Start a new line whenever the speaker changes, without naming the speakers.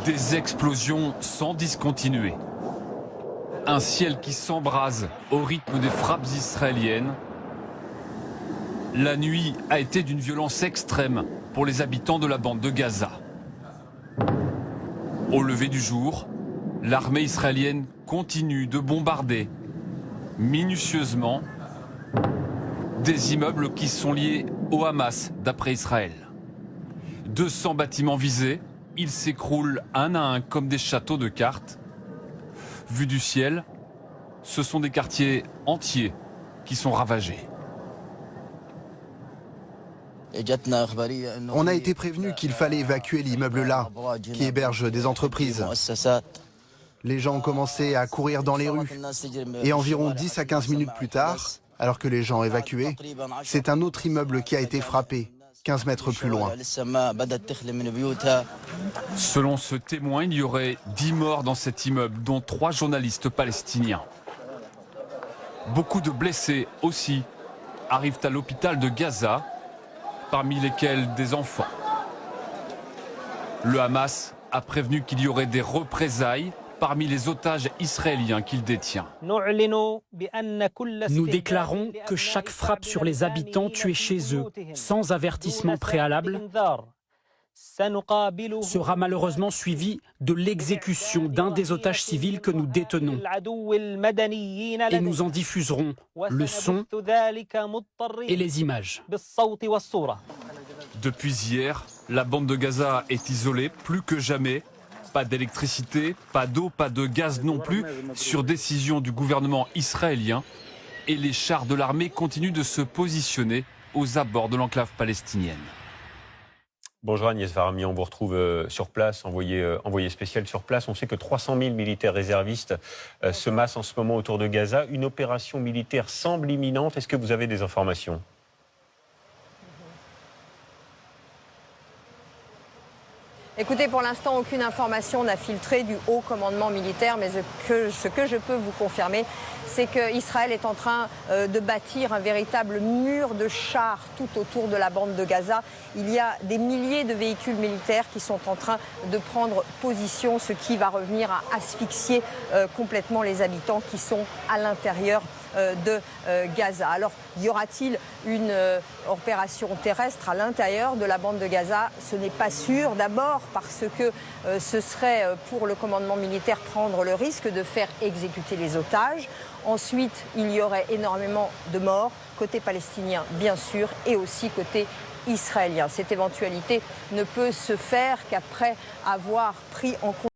Des explosions sans discontinuer. Un ciel qui s'embrase au rythme des frappes israéliennes. La nuit a été d'une violence extrême pour les habitants de la bande de Gaza. Au lever du jour, l'armée israélienne continue de bombarder minutieusement des immeubles qui sont liés au Hamas, d'après Israël. 200 bâtiments visés, ils s'écroulent un à un comme des châteaux de cartes. Vu du ciel, ce sont des quartiers entiers qui sont ravagés.
On a été prévenu qu'il fallait évacuer l'immeuble là, qui héberge des entreprises. Les gens ont commencé à courir dans les rues. Et environ 10 à 15 minutes plus tard, alors que les gens évacuaient, c'est un autre immeuble qui a été frappé, 15 mètres plus loin.
Selon ce témoin, il y aurait 10 morts dans cet immeuble, dont 3 journalistes palestiniens. Beaucoup de blessés aussi arrivent à l'hôpital de Gaza, parmi lesquels des enfants. Le Hamas a prévenu qu'il y aurait des représailles parmi les otages israéliens qu'il détient.
Nous déclarons que chaque frappe sur les habitants tués chez eux, sans avertissement préalable, sera malheureusement suivie de l'exécution d'un des otages civils que nous détenons. Et nous en diffuserons le son et les images.
Depuis hier, la bande de Gaza est isolée plus que jamais. Pas d'électricité, pas d'eau, pas de gaz non plus, sur décision du gouvernement israélien. Et les chars de l'armée continuent de se positionner aux abords de l'enclave palestinienne.
Bonjour Agnès Varamian, on vous retrouve sur place, envoyé spécial sur place. On sait que 300 000 militaires réservistes se massent en ce moment autour de Gaza. Une opération militaire semble imminente. Est-ce que vous avez des informations ?
Écoutez, pour l'instant, aucune information n'a filtré du haut commandement militaire, mais ce que je peux vous confirmer, c'est qu'Israël est en train de bâtir un véritable mur de chars tout autour de la bande de Gaza. Il y a des milliers de véhicules militaires qui sont en train de prendre position, ce qui va revenir à asphyxier complètement les habitants qui sont à l'intérieur de Gaza. Alors, y aura-t-il une opération terrestre à l'intérieur de la bande de Gaza? Ce n'est pas sûr. D'abord parce que ce serait pour le commandement militaire prendre le risque de faire exécuter les otages. Ensuite, il y aurait énormément de morts, côté palestinien bien sûr, et aussi côté israélien. Cette éventualité ne peut se faire qu'après avoir pris en compte